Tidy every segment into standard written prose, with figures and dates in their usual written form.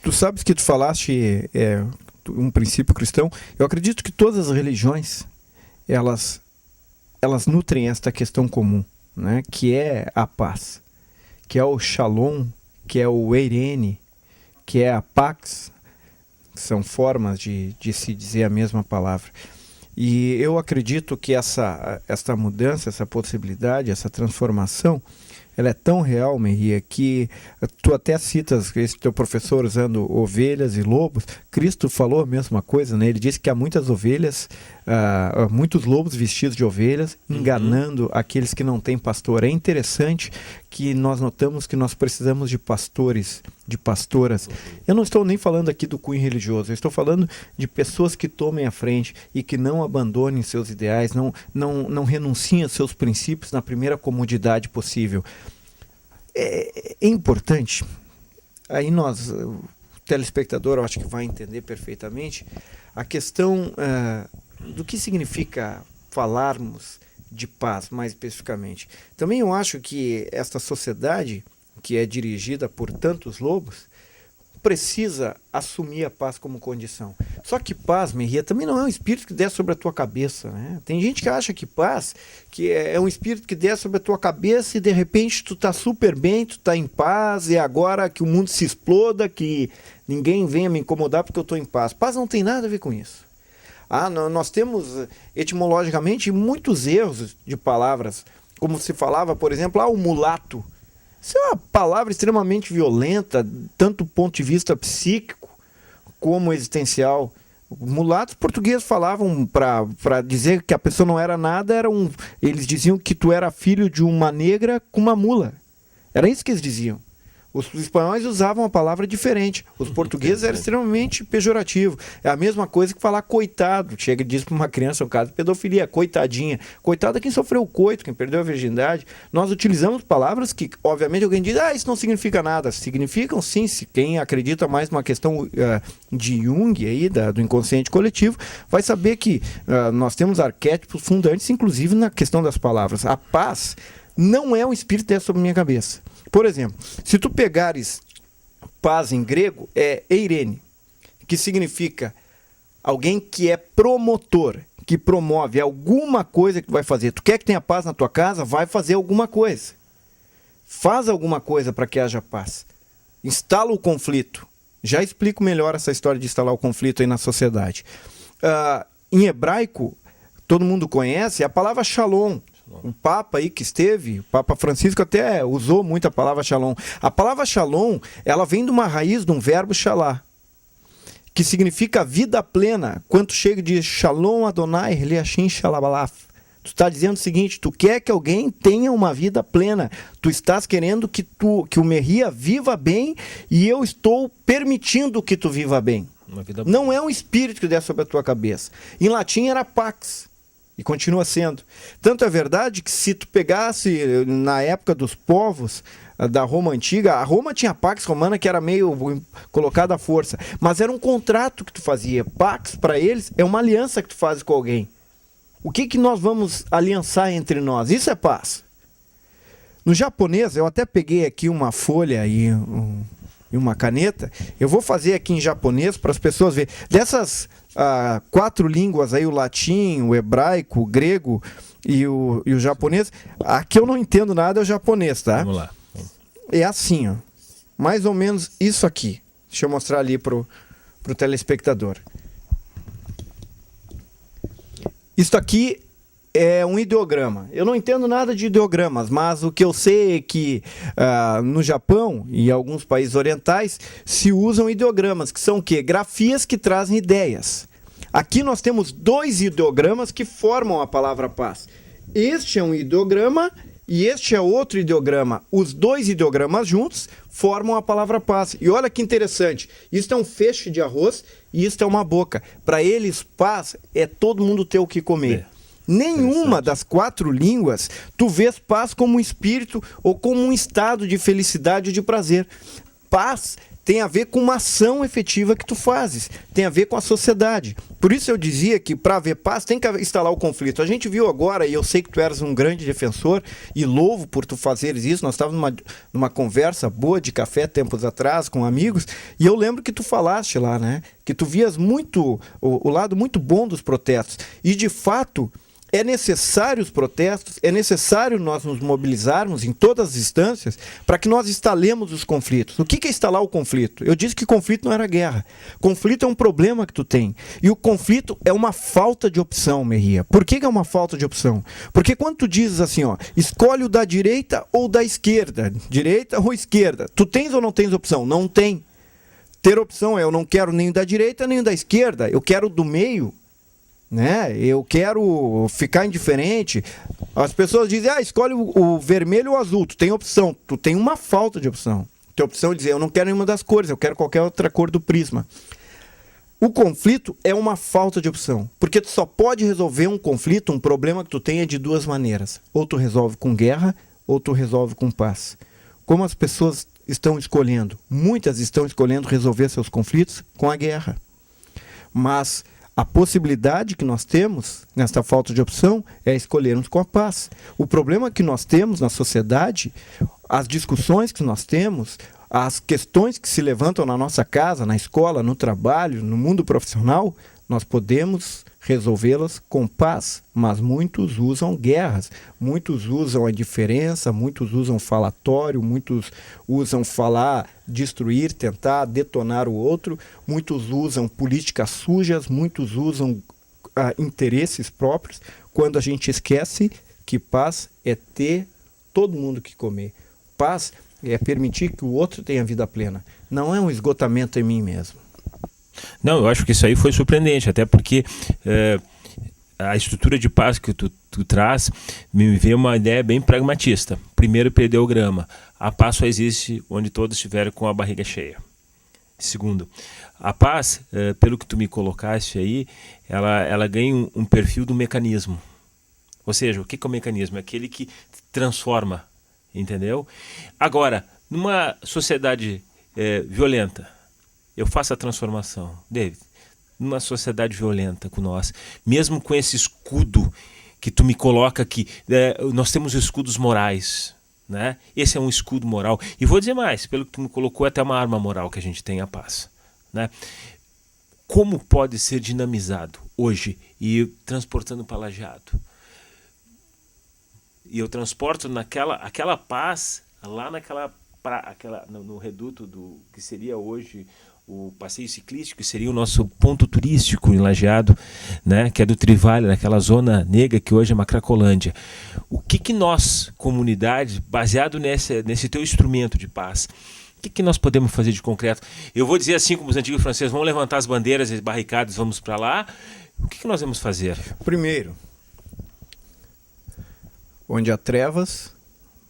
Tu sabes que tu falaste um princípio cristão. Eu acredito que todas as religiões, elas nutrem esta questão comum, né? Que é a paz, que é o shalom, que é o eirene, que é a pax. São formas de se dizer a mesma palavra. E eu acredito que essa mudança, essa possibilidade, essa transformação, ela é tão real, Merria, que tu até citas esse teu professor usando ovelhas e lobos. Cristo falou a mesma coisa, né? Ele disse que há muitas ovelhas, muitos lobos vestidos de ovelhas, enganando aqueles que não têm pastor. É interessante que nós notamos que nós precisamos de pastores, de pastoras. Eu não estou nem falando aqui do cunho religioso, eu estou falando de pessoas que tomem a frente e que não abandonem seus ideais, não renunciem aos seus princípios na primeira comodidade possível. É importante, aí o telespectador eu acho que vai entender perfeitamente, a questão do que significa falarmos de paz, mais especificamente. Também eu acho que esta sociedade, que é dirigida por tantos lobos, precisa assumir a paz como condição. Só que paz, Merria, também não é um espírito que desce sobre a tua cabeça, né? Tem gente que acha que paz que é um espírito que desce sobre a tua cabeça e de repente tu tá super bem, tu tá em paz e agora que o mundo se exploda, que ninguém venha me incomodar porque eu tô em paz. Paz não tem nada a ver com isso. Nós temos etimologicamente muitos erros de palavras, como se falava, por exemplo, o mulato. Isso é uma palavra extremamente violenta, tanto do ponto de vista psíquico como existencial. Mulatos portugueses falavam para dizer que a pessoa não era nada, eles diziam que tu era filho de uma negra com uma mula. Era isso que eles diziam. Os espanhóis usavam uma palavra diferente. Os portugueses eram extremamente pejorativos. É a mesma coisa que falar coitado. Chega e diz para uma criança, um caso de pedofilia, coitadinha. Coitado é quem sofreu o coito, quem perdeu a virgindade. Nós utilizamos palavras que, obviamente, alguém diz, isso não significa nada. Significam sim, se quem acredita mais numa questão de Jung, aí, do inconsciente coletivo, vai saber que nós temos arquétipos fundantes, inclusive na questão das palavras. A paz não é um espírito dessa sobre a minha cabeça. Por exemplo, se tu pegares paz em grego, é eirene, que significa alguém que é promotor, que promove alguma coisa que tu vai fazer. Tu quer que tenha paz na tua casa? Vai fazer alguma coisa. Faz alguma coisa para que haja paz. Instala o conflito. Já explico melhor essa história de instalar o conflito aí na sociedade. Em hebraico, todo mundo conhece a palavra shalom. O Papa aí que esteve, o Papa Francisco até usou muito a palavra shalom. A palavra shalom, ela vem de uma raiz, de um verbo shalá, que significa vida plena. Quando chega de shalom Adonai, Eliashim Shalabalaf. Tu está dizendo o seguinte, tu quer que alguém tenha uma vida plena. Tu estás querendo que o Merria viva bem e eu estou permitindo que tu viva bem. Não é um espírito que desce sobre a tua cabeça. Em latim era pax. E continua sendo. Tanto é verdade que se tu pegasse na época dos povos da Roma Antiga, a Roma tinha Pax Romana que era meio colocada à força, mas era um contrato que tu fazia. Pax, para eles, é uma aliança que tu faz com alguém. O que nós vamos aliançar entre nós? Isso é paz. No japonês, eu até peguei aqui uma folha e uma caneta. Eu vou fazer aqui em japonês para as pessoas verem. Dessas 4 línguas aí, o latim, o hebraico, o grego e o japonês, aqui eu não entendo nada, é o japonês, tá? Vamos lá. É assim, ó. Mais ou menos isso aqui. Deixa eu mostrar ali pro telespectador. Isso aqui é um ideograma. Eu não entendo nada de ideogramas, mas o que eu sei é que no Japão e alguns países orientais se usam ideogramas, que são o quê? Grafias que trazem ideias. Aqui nós temos 2 ideogramas que formam a palavra paz. Este é um ideograma e este é outro ideograma. Os 2 ideogramas juntos formam a palavra paz. E olha que interessante, isso é um feixe de arroz e isso é uma boca. Para eles, paz é todo mundo ter o que comer. Nenhuma das 4 línguas tu vês paz como um espírito ou como um estado de felicidade ou de prazer. Paz tem a ver com uma ação efetiva que tu fazes, tem a ver com a sociedade. Por isso eu dizia que para haver paz tem que instalar o conflito. A gente viu agora, e eu sei que tu eras um grande defensor, e louvo por tu fazeres isso, nós estávamos numa conversa boa de café tempos atrás com amigos, e eu lembro que tu falaste lá, né, que tu vias muito o lado muito bom dos protestos, e de fato é necessário os protestos, é necessário nós nos mobilizarmos em todas as instâncias para que nós instalemos os conflitos. O que é instalar o conflito? Eu disse que conflito não era guerra. Conflito é um problema que tu tem. E o conflito é uma falta de opção, Merria. Por que é uma falta de opção? Porque quando tu dizes assim, ó, escolhe o da direita ou da esquerda, direita ou esquerda, tu tens ou não tens opção? Não tem. Ter opção é eu não quero nem o da direita nem o da esquerda, eu quero o do meio. Né? Eu quero ficar indiferente. As pessoas dizem, escolhe o vermelho ou o azul. Tu tem opção, tu tem uma falta de opção. Tu tem opção de dizer, eu não quero nenhuma das cores, eu quero qualquer outra cor do prisma. O conflito é uma falta de opção, porque tu só pode resolver um conflito, um problema que tu tenha de duas maneiras. Ou tu resolve com guerra, ou tu resolve com paz. Como as pessoas estão escolhendo? Muitas estão escolhendo resolver seus conflitos com a guerra. Mas a possibilidade que nós temos, nesta falta de opção, é escolhermos com a paz. O problema que nós temos na sociedade, as discussões que nós temos, as questões que se levantam na nossa casa, na escola, no trabalho, no mundo profissional, nós podemos resolvê-las com paz, mas muitos usam guerras, muitos usam a indiferença, muitos usam falatório, muitos usam falar, destruir, tentar detonar o outro, muitos usam políticas sujas, muitos usam interesses próprios, quando a gente esquece que paz é ter todo mundo que comer. Paz é permitir que o outro tenha vida plena, não é um esgotamento em mim mesmo. Não, eu acho que isso aí foi surpreendente, até porque a estrutura de paz que tu traz me veio uma ideia bem pragmatista. Primeiro, perder o grama. A paz só existe onde todos estiverem com a barriga cheia. Segundo, a paz, pelo que tu me colocaste aí, ela ganha um perfil do mecanismo. Ou seja, o que é o mecanismo? É aquele que transforma, entendeu? Agora, numa sociedade violenta, eu faço a transformação. David, numa sociedade violenta com nós, mesmo com esse escudo que tu me coloca aqui, nós temos escudos morais, né? Esse é um escudo moral. E vou dizer mais, pelo que tu me colocou, é até uma arma moral que a gente tem, a paz, né? Como pode ser dinamizado hoje e transportando para Lajeado? E eu transporto aquela paz lá no reduto do que seria hoje o passeio ciclístico, que seria o nosso ponto turístico em Lajeado, né, que é do Trivale, naquela zona negra que hoje é uma Cracolândia. O que nós, comunidade, baseado nesse teu instrumento de paz, o que nós podemos fazer de concreto? Eu vou dizer assim como os antigos franceses, vamos levantar as bandeiras e barricadas, vamos para lá. O que nós vamos fazer? Primeiro, onde há trevas,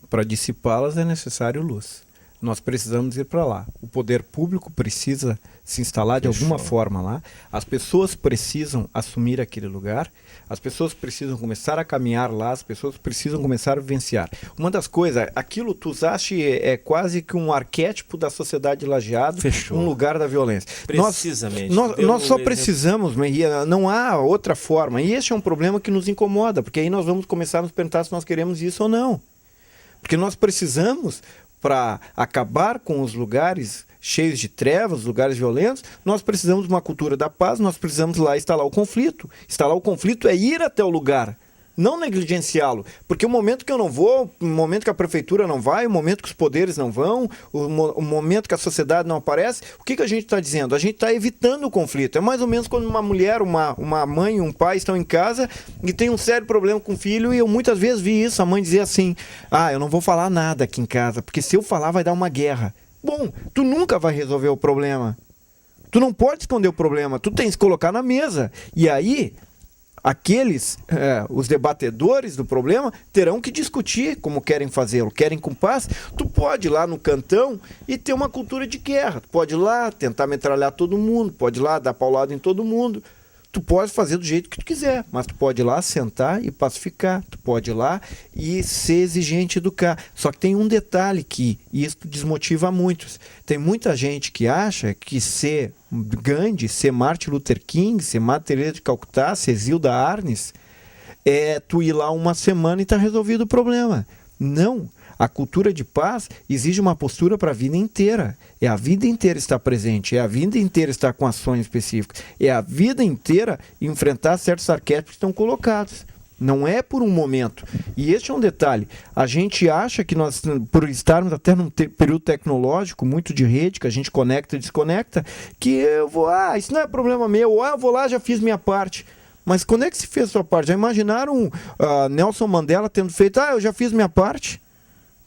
para dissipá-las é necessário luz. Nós precisamos ir para lá. O poder público precisa se instalar de alguma forma lá. As pessoas precisam assumir aquele lugar. As pessoas precisam começar a caminhar lá. As pessoas precisam começar a vivenciar. Uma das coisas, aquilo tu usaste é quase que um arquétipo da sociedade de Lajeado, um lugar da violência. Precisamente. Nós só precisamos, Merria, não há outra forma. E esse é um problema que nos incomoda, porque aí nós vamos começar a nos perguntar se nós queremos isso ou não. Porque nós precisamos, para acabar com os lugares cheios de trevas, lugares violentos, nós precisamos de uma cultura da paz, nós precisamos lá instalar o conflito. Instalar o conflito é ir até o lugar, não negligenciá-lo. Porque o momento que eu não vou, o momento que a prefeitura não vai, o momento que os poderes não vão, o momento que a sociedade não aparece, o que a gente está dizendo? A gente está evitando o conflito. É mais ou menos quando uma mulher, uma mãe, um pai estão em casa e tem um sério problema com o filho, e eu muitas vezes vi isso, a mãe dizia assim, eu não vou falar nada aqui em casa, porque se eu falar vai dar uma guerra. Bom, tu nunca vai resolver o problema. Tu não pode esconder o problema, tu tens que colocar na mesa. E aí, os debatedores do problema terão que discutir como querem fazê-lo. Querem com paz? Tu pode ir lá no cantão e ter uma cultura de guerra. Tu pode ir lá tentar metralhar todo mundo, pode ir lá dar paulada em todo mundo. Tu pode fazer do jeito que tu quiser, mas tu pode ir lá sentar e pacificar, tu pode ir lá e ser exigente, educar. Só que tem um detalhe que isso desmotiva muitos. Tem muita gente que acha que ser Gandhi, ser Martin Luther King, ser Madre Teresa de Calcutá, ser Zilda Arnes, é tu ir lá uma semana e tá resolvido o problema. Não. A cultura de paz exige uma postura para a vida inteira. É a vida inteira estar presente, é a vida inteira estar com ações específicas, é a vida inteira enfrentar certos arquétipos que estão colocados. Não é por um momento. E este é um detalhe. A gente acha que nós, por estarmos até num período tecnológico, muito de rede, que a gente conecta e desconecta, que eu vou, isso não é problema meu, eu vou lá, já fiz minha parte. Mas quando é que se fez a sua parte? Já imaginaram Nelson Mandela tendo feito, eu já fiz minha parte?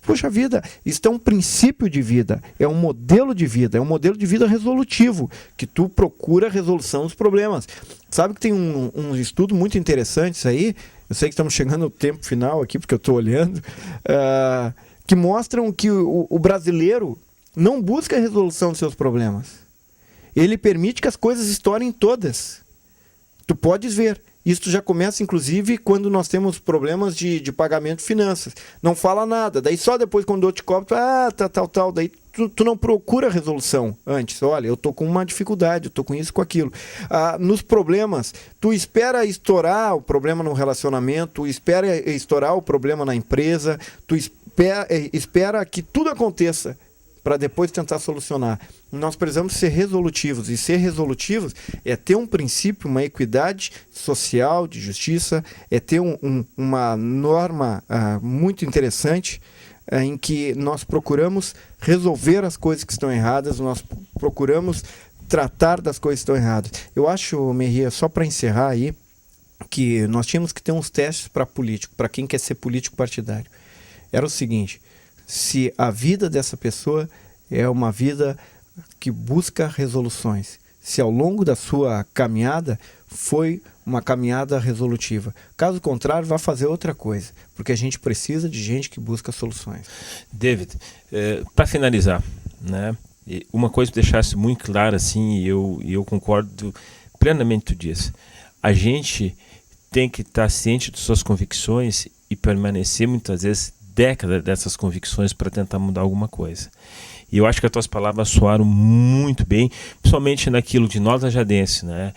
Puxa vida, isso é um princípio de vida, é um modelo de vida, é um modelo de vida resolutivo, que tu procura a resolução dos problemas. Sabe que tem um estudo muito interessante aí, eu sei que estamos chegando no tempo final aqui, porque eu estou olhando, que mostram que o brasileiro não busca a resolução dos seus problemas. Ele permite que as coisas estourem todas. Tu podes ver. Isso já começa, inclusive, quando nós temos problemas de pagamento de finanças. Não fala nada. Daí só depois, quando eu te cobro, tal. Daí tu não procura resolução antes. Olha, eu tô com uma dificuldade, eu tô com isso, com aquilo. Nos problemas, tu espera estourar o problema no relacionamento, tu espera estourar o problema na empresa, tu espera que tudo aconteça para depois tentar solucionar. Nós precisamos ser resolutivos, e ser resolutivos é ter um princípio, uma equidade social, de justiça, é ter uma norma muito interessante em que nós procuramos resolver as coisas que estão erradas, nós procuramos tratar das coisas que estão erradas. Eu acho, Merria, só para encerrar aí, que nós tínhamos que ter uns testes para político, para quem quer ser político partidário. Era o seguinte: se a vida dessa pessoa é uma vida que busca resoluções, se ao longo da sua caminhada foi uma caminhada resolutiva. Caso contrário, vai fazer outra coisa, porque a gente precisa de gente que busca soluções. David, para finalizar, né, uma coisa que deixasse muito clara, assim, e eu concordo plenamente com tu disso, a gente tem que estar ciente de suas convicções e permanecer muitas vezes décadas dessas convicções para tentar mudar alguma coisa. E eu acho que as tuas palavras soaram muito bem, principalmente naquilo de nós lajadenses, né?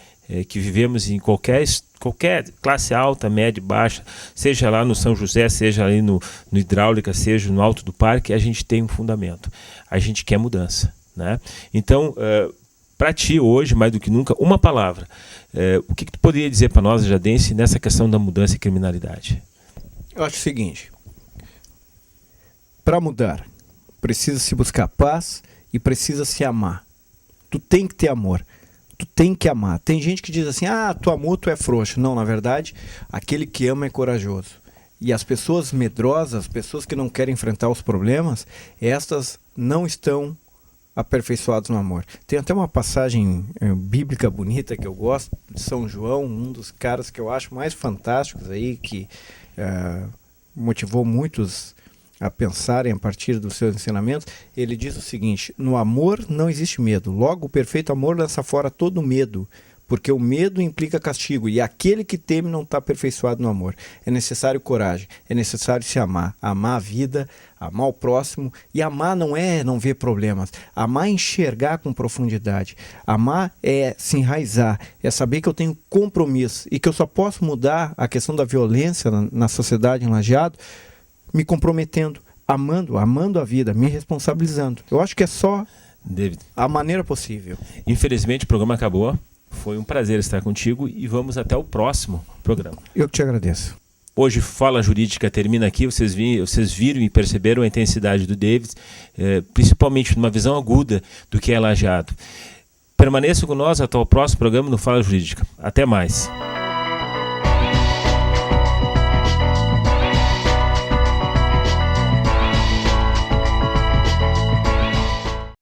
Que vivemos em qualquer classe alta, média, baixa, seja lá no São José, seja ali no Hidráulica, seja no Alto do Parque, a gente tem um fundamento. A gente quer mudança, né? Então, para ti hoje, mais do que nunca, uma palavra. O que tu poderia dizer para nós lajadenses nessa questão da mudança e criminalidade? Eu acho o seguinte: para mudar, precisa se buscar paz e precisa se amar. Tu tem que ter amor. Tu tem que amar. Tem gente que diz assim, tu amou, tu é frouxo. Não, na verdade, aquele que ama é corajoso. E as pessoas medrosas, as pessoas que não querem enfrentar os problemas, estas não estão aperfeiçoadas no amor. Tem até uma passagem bíblica bonita que eu gosto, de São João, um dos caras que eu acho mais fantásticos aí, que motivou muitos a pensarem a partir dos seus ensinamentos. Ele diz o seguinte: no amor não existe medo, logo o perfeito amor lança fora todo medo, porque o medo implica castigo, e aquele que teme não está aperfeiçoado no amor. É necessário coragem, é necessário se amar, amar a vida, amar o próximo, e amar não é não ver problemas, amar é enxergar com profundidade, amar é se enraizar, é saber que eu tenho compromisso, e que eu só posso mudar a questão da violência na sociedade em Lajeado me comprometendo, amando a vida, me responsabilizando. Eu acho que é só David, a maneira possível. Infelizmente o programa acabou. Foi um prazer estar contigo e vamos até o próximo programa. Eu que te agradeço. Hoje Fala Jurídica termina aqui. Vocês viram e perceberam a intensidade do David, principalmente numa visão aguda do que é Lajeado. Permaneça com nós até o próximo programa no Fala Jurídica. Até mais.